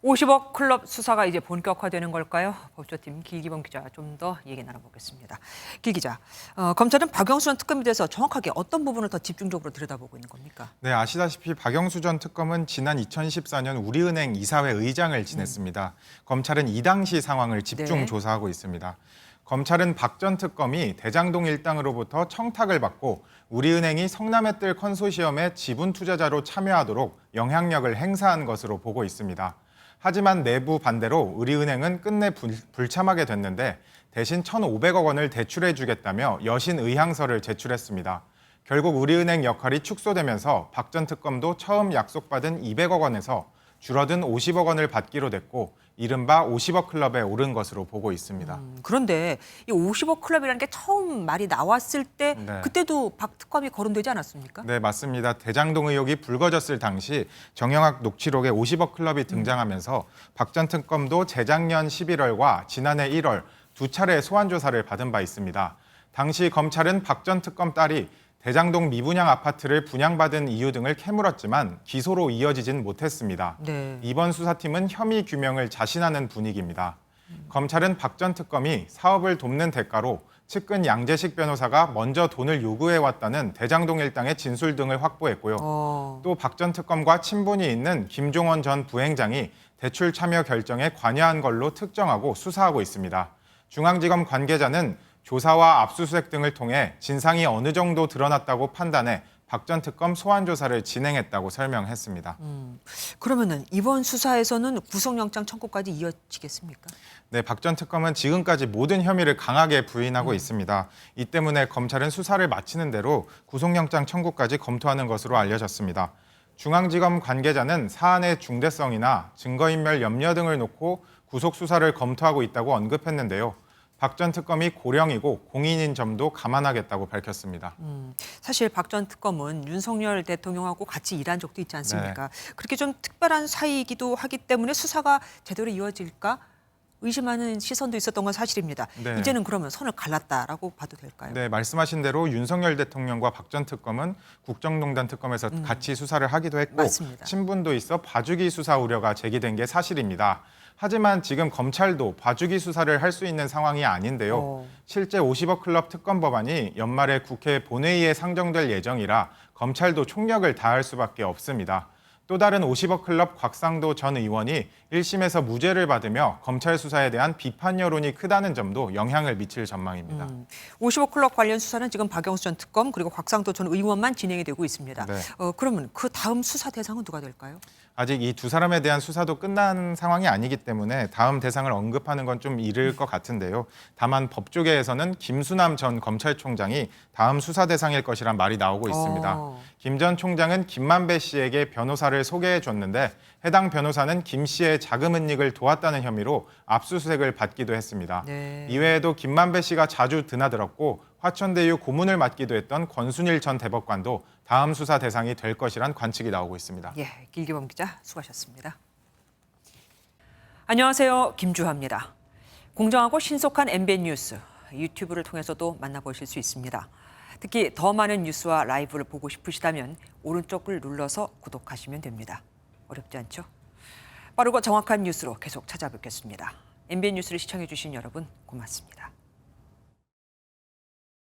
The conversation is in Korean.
50억 클럽 수사가 이제 본격화되는 걸까요? 법조팀 길기범 기자 좀 더 얘기 나눠보겠습니다. 길 기자, 검찰은 박영수 전 특검에 대해서 정확하게 어떤 부분을 더 집중적으로 들여다보고 있는 겁니까? 네, 아시다시피 박영수 전 특검은 지난 2014년 우리은행 이사회 의장을 지냈습니다. 검찰은 이 당시 상황을 집중 조사하고 있습니다. 검찰은 박 전 특검이 대장동 일당으로부터 청탁을 받고 우리은행이 성남의 뜰 컨소시엄의 지분 투자자로 참여하도록 영향력을 행사한 것으로 보고 있습니다. 하지만 내부 반대로 우리은행은 끝내 불참하게 됐는데 대신 1,500억 원을 대출해 주겠다며 여신 의향서를 제출했습니다. 결국 우리은행 역할이 축소되면서 박 전 특검도 처음 약속받은 200억 원에서 줄어든 50억 원을 받기로 됐고 이른바 50억 클럽에 오른 것으로 보고 있습니다. 그런데 이 50억 클럽이라는 게 처음 말이 나왔을 때 그때도 박 특검이 거론되지 않았습니까? 네, 맞습니다. 대장동 의혹이 불거졌을 당시 정영학 녹취록에 50억 클럽이 등장하면서 박 전 특검도 재작년 11월과 지난해 1월 두 차례 소환 조사를 받은 바 있습니다. 당시 검찰은 박 전 특검 딸이 대장동 미분양 아파트를 분양받은 이유 등을 캐물었지만 기소로 이어지진 못했습니다. 이번 수사팀은 혐의 규명을 자신하는 분위기입니다. 검찰은 박 전 특검이 사업을 돕는 대가로 측근 양재식 변호사가 먼저 돈을 요구해왔다는 대장동 일당의 진술 등을 확보했고요. 또 박 전 특검과 친분이 있는 김종원 전 부행장이 대출 참여 결정에 관여한 걸로 특정하고 수사하고 있습니다. 중앙지검 관계자는 조사와 압수수색 등을 통해 진상이 어느 정도 드러났다고 판단해 박 전 특검 소환 조사를 진행했다고 설명했습니다. 그러면은 이번 수사에서는 구속영장 청구까지 이어지겠습니까? 네, 박 전 특검은 지금까지 모든 혐의를 강하게 부인하고 있습니다. 이 때문에 검찰은 수사를 마치는 대로 구속영장 청구까지 검토하는 것으로 알려졌습니다. 중앙지검 관계자는 사안의 중대성이나 증거인멸 염려 등을 놓고 구속수사를 검토하고 있다고 언급했는데요. 박 전 특검이 고령이고 공인인 점도 감안하겠다고 밝혔습니다. 사실 박 전 특검은 윤석열 대통령하고 같이 일한 적도 있지 않습니까? 그렇게 좀 특별한 사이이기도 하기 때문에 수사가 제대로 이어질까 의심하는 시선도 있었던 건 사실입니다. 이제는 그러면 선을 갈랐다라고 봐도 될까요? 네, 말씀하신 대로 윤석열 대통령과 박 전 특검은 국정농단 특검에서 같이 수사를 하기도 했고 친분도 있어 봐주기 수사 우려가 제기된 게 사실입니다. 하지만 지금 검찰도 봐주기 수사를 할 수 있는 상황이 아닌데요. 실제 50억 클럽 특검 법안이 연말에 국회 본회의에 상정될 예정이라 검찰도 총력을 다할 수밖에 없습니다. 또 다른 50억 클럽 곽상도 전 의원이 1심에서 무죄를 받으며 검찰 수사에 대한 비판 여론이 크다는 점도 영향을 미칠 전망입니다. 50억 클럽 관련 수사는 지금 박영수 전 특검 그리고 곽상도 전 의원만 진행이 되고 있습니다. 그러면 그 다음 수사 대상은 누가 될까요? 아직 이 두 사람에 대한 수사도 끝난 상황이 아니기 때문에 다음 대상을 언급하는 건 좀 이를 것 같은데요. 다만 법조계에서는 김수남 전 검찰총장이 다음 수사 대상일 것이란 말이 나오고 있습니다. 김 전 총장은 김만배 씨에게 변호사를 소개해 줬는데 해당 변호사는 김 씨의 자금 은닉을 도왔다는 혐의로 압수수색을 받기도 했습니다. 이외에도 김만배 씨가 자주 드나들었고 화천대유 고문을 맡기도 했던 권순일 전 대법관도 다음 수사 대상이 될 것이란 관측이 나오고 있습니다. 길기범 기자 수고하셨습니다. 안녕하세요. 김주하입니다. 공정하고 신속한 MBN 뉴스 유튜브를 통해서도 만나보실 수 있습니다. 특히 더 많은 뉴스와 라이브를 보고 싶으시다면 오른쪽을 눌러서 구독하시면 됩니다. 어렵지 않죠? 빠르고 정확한 뉴스로 계속 찾아뵙겠습니다. MBN 뉴스를 시청해 주신 여러분 고맙습니다.